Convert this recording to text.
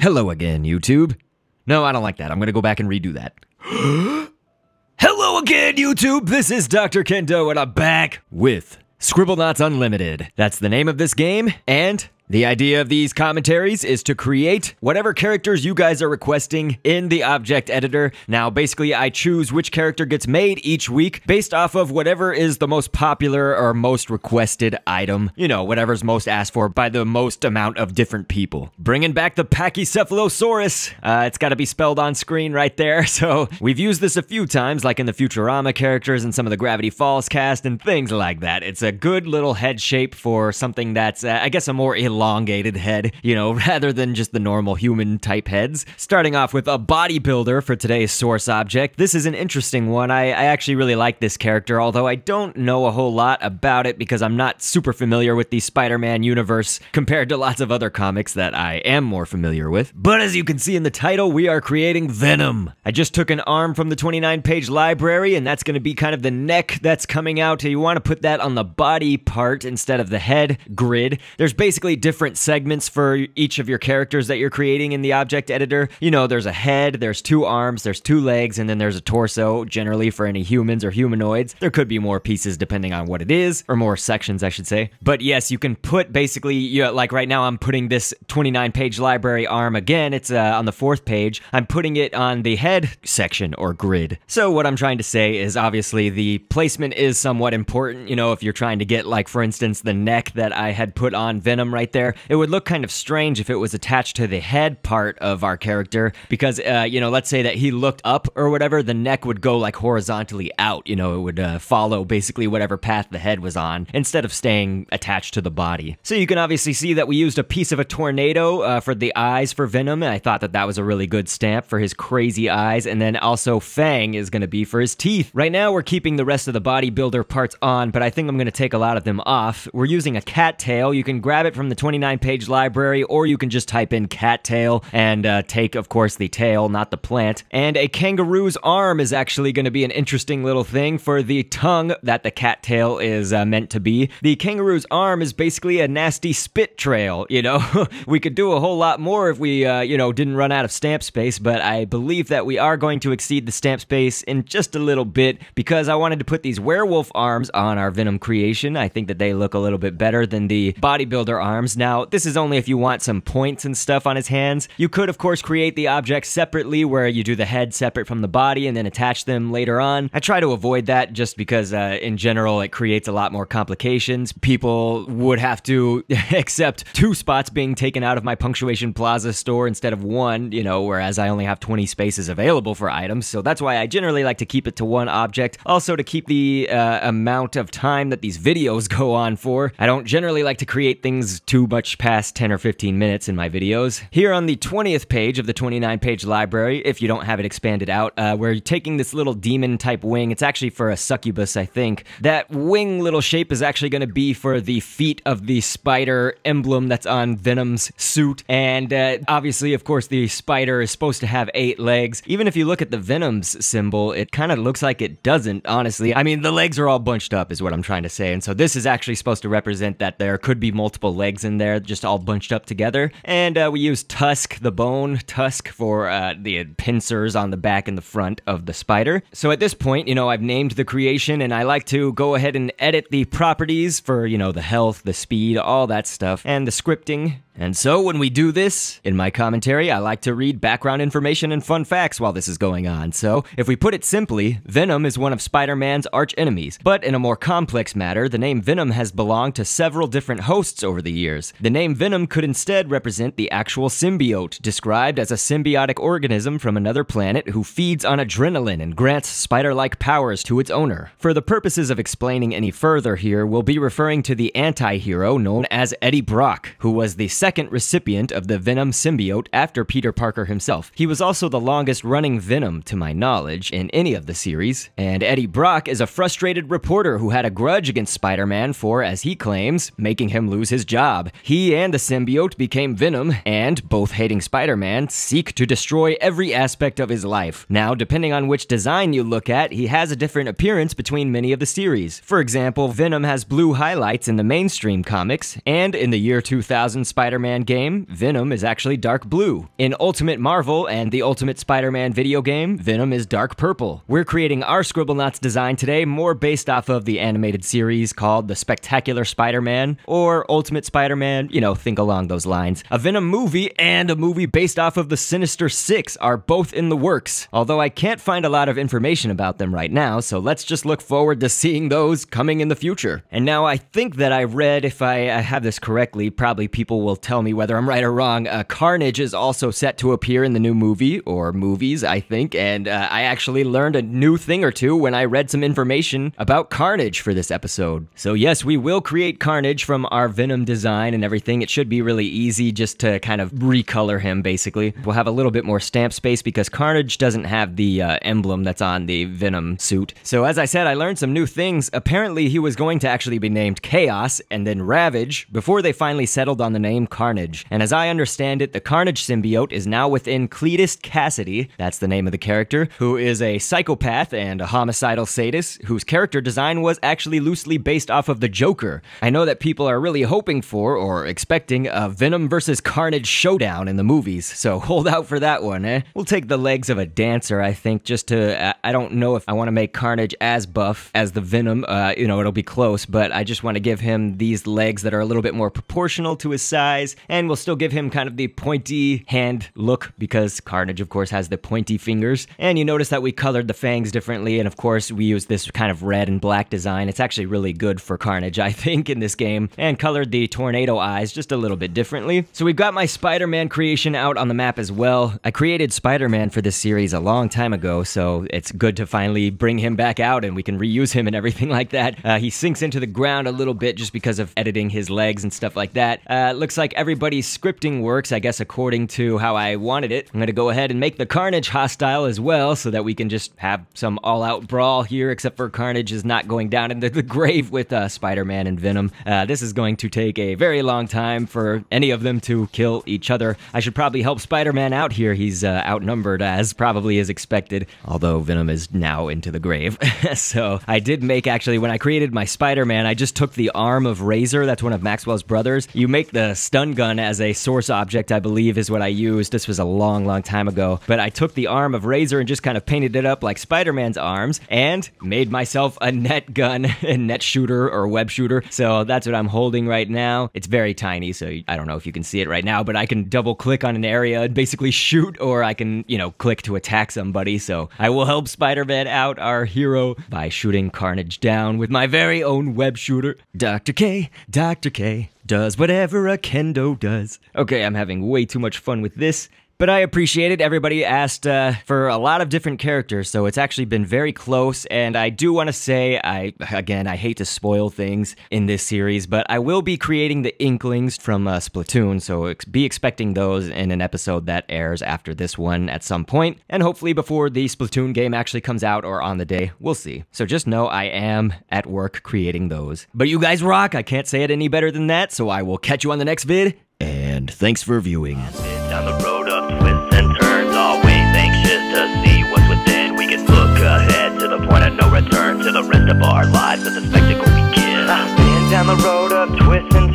Hello again, YouTube. No, I don't like that. I'm gonna go back and redo that. Hello again, YouTube! This is Dr. Kendo, and I'm back with Scribblenauts Unlimited. That's the name of this game, and the idea of these commentaries is to create whatever characters you guys are requesting in the object editor. Now, basically, I choose which character gets made each week based off of whatever is the most popular or most requested item. You know, whatever's most asked for by the most amount of different people. Bringing back the Pachycephalosaurus. It's got to be spelled on screen right there. So we've used this a few times, like in the Futurama characters and some of the Gravity Falls cast and things like that. It's a good little head shape for something that's, I guess, a more elongated head, you know, rather than just the normal human type heads. Starting off with a bodybuilder for today's source object. This is an interesting one. I actually really like this character, although I don't know a whole lot about it because I'm not super familiar with the Spider-Man universe compared to lots of other comics that I am more familiar with. But as you can see in the title, we are creating Venom. I just took an arm from the 29-page library, and that's going to be kind of the neck that's coming out. You want to put that on the body part instead of the head grid. There's basically different segments for each of your characters that you're creating in the object editor. You know, there's a head, there's two arms, there's two legs, and then there's a torso, generally for any humans or humanoids. There could be more pieces depending on what it is, or more sections, I should say. But yes, you can put basically, like right now I'm putting this 29-page library arm again. It's on the 4th page. I'm putting it on the head section or grid. So what I'm trying to say is obviously the placement is somewhat important. You know, if you're trying to get, like, for instance, the neck that I had put on Venom right there, it would look kind of strange if it was attached to the head part of our character because, you know, let's say that he looked up or whatever, the neck would go like horizontally out, you know, it would follow basically whatever path the head was on instead of staying attached to the body. So you can obviously see that we used a piece of a tornado for the eyes for Venom, and I thought that that was a really good stamp for his crazy eyes, and then also Fang is going to be for his teeth. Right now we're keeping the rest of the bodybuilder parts on, but I think I'm going to take a lot of them off. We're using a cat tail. You can grab it from the 29-page library, or you can just type in cattail and take, of course, the tail, not the plant. And a kangaroo's arm is actually going to be an interesting little thing for the tongue that the cattail is meant to be. The kangaroo's arm is basically a nasty spit trail, you know? We could do a whole lot more if we, you know, didn't run out of stamp space, but I believe that we are going to exceed the stamp space in just a little bit because I wanted to put these werewolf arms on our Venom creation. I think that they look a little bit better than the bodybuilder arms. Now, this is only if you want some points and stuff on his hands. You could, of course, create the object separately where you do the head separate from the body and then attach them later on. I try to avoid that just because, in general, it creates a lot more complications. People would have to accept 2 spots being taken out of my Punctuation Plaza store instead of 1, you know, whereas I only have 20 spaces available for items, so that's why I generally like to keep it to 1 object. Also, to keep the amount of time that these videos go on for. I don't generally like to create things too much past 10 or 15 minutes in my videos. Here on the 20th page of the 29-page library, if you don't have it expanded out, we're taking this little demon-type wing. It's actually for a succubus, I think. That wing little shape is actually going to be for the feet of the spider emblem that's on Venom's suit, and obviously, of course, the spider is supposed to have 8 legs. Even if you look at the Venom's symbol, it kind of looks like it doesn't, honestly. I mean, the legs are all bunched up is what I'm trying to say, and so this is actually supposed to represent that there could be multiple legs in there, just all bunched up together. And we use tusk, the bone tusk, for the pincers on the back and the front of the spider. So at this point, you know, I've named the creation, and I like to go ahead and edit the properties for, you know, the health, the speed, all that stuff, and the scripting. And so when we do this, in my commentary, I like to read background information and fun facts while this is going on. So, if we put it simply, Venom is one of Spider-Man's arch-enemies. But in a more complex matter, the name Venom has belonged to several different hosts over the years. The name Venom could instead represent the actual symbiote, described as a symbiotic organism from another planet who feeds on adrenaline and grants spider-like powers to its owner. For the purposes of explaining any further here, we'll be referring to the anti-hero known as Eddie Brock, who was the second recipient of the Venom symbiote after Peter Parker himself. He was also the longest-running Venom, to my knowledge, in any of the series, and Eddie Brock is a frustrated reporter who had a grudge against Spider-Man for, as he claims, making him lose his job. He and the symbiote became Venom, and, both hating Spider-Man, seek to destroy every aspect of his life. Now, depending on which design you look at, he has a different appearance between many of the series. For example, Venom has blue highlights in the mainstream comics, and in the year 2000 Spider-Man Spider-Man game, Venom is actually dark blue. In Ultimate Marvel and the Ultimate Spider-Man video game, Venom is dark purple. We're creating our Scribblenauts design today more based off of the animated series called The Spectacular Spider-Man or Ultimate Spider-Man, you know, think along those lines. A Venom movie and a movie based off of the Sinister Six are both in the works, although I can't find a lot of information about them right now, so let's just look forward to seeing those coming in the future. And now I think that I read, if I have this correctly, probably people will tell me whether I'm right or wrong, Carnage is also set to appear in the new movie, or movies, I think, and I actually learned a new thing or two when I read some information about Carnage for this episode. So yes, we will create Carnage from our Venom design and everything. It should be really easy just to kind of recolor him, basically. We'll have a little bit more stamp space because Carnage doesn't have the emblem that's on the Venom suit. So as I said, I learned some new things. Apparently he was going to actually be named Chaos and then Ravage before they finally settled on the name Carnage. And as I understand it, the Carnage symbiote is now within Cletus Cassidy, that's the name of the character, who is a psychopath and a homicidal sadist whose character design was actually loosely based off of the Joker. I know that people are really hoping for or expecting a Venom versus Carnage showdown in the movies, so hold out for that one, eh? We'll take the legs of a dancer, I think, just to, I don't know if I want to make Carnage as buff as the Venom, you know, it'll be close, but I just want to give him these legs that are a little bit more proportional to his size, and we'll still give him kind of the pointy hand look, because Carnage, of course, has the pointy fingers. And you notice that we colored the fangs differently, and of course, we used this kind of red and black design. It's actually really good for Carnage, I think, in this game, and colored the tornado eyes just a little bit differently. So we've got my Spider-Man creation out on the map as well. I created Spider-Man for this series a long time ago, so it's good to finally bring him back out and we can reuse him and everything like that. He sinks into the ground a little bit just because of editing his legs and stuff like that. Looks like everybody's scripting works, I guess, according to how I wanted it. I'm gonna go ahead and make the Carnage hostile as well so that we can just have some all-out brawl here, except for Carnage is not going down into the grave with Spider-Man and Venom. This is going to take a very long time for any of them to kill each other. I should probably help Spider-Man out here. He's outnumbered, as probably is expected, although Venom is now into the grave. So I did make, actually, when I created my Spider-Man, I just took the arm of Razor, that's one of Maxwell's brothers. You make the stun gun as a source object, I believe, is what I used. This was a long, long time ago, but I took the arm of Razor and just kind of painted it up like Spider-Man's arms and made myself a net gun, a net shooter or web shooter. So that's what I'm holding right now. It's very tiny, so I don't know if you can see it right now, but I can double click on an area and basically shoot, or I can, you know, click to attack somebody. So I will help Spider-Man out, our hero, by shooting Carnage down with my very own web shooter. Dr. K does whatever a Kendo does. Okay, I'm having way too much fun with this, but I appreciate it. Everybody asked for a lot of different characters, so it's actually been very close, and I do want to say, again, I hate to spoil things in this series, but I will be creating the Inklings from Splatoon, so be expecting those in an episode that airs after this one at some point, and hopefully before the Splatoon game actually comes out or on the day. We'll see. So just know I am at work creating those. But you guys rock. I can't say it any better than that, so I will catch you on the next vid, and thanks for viewing. Down the road of twists and turns, always anxious to see what's within. We can look ahead to the point of no return, to the rest of our lives as the spectacle begins. I've been down the road of twists and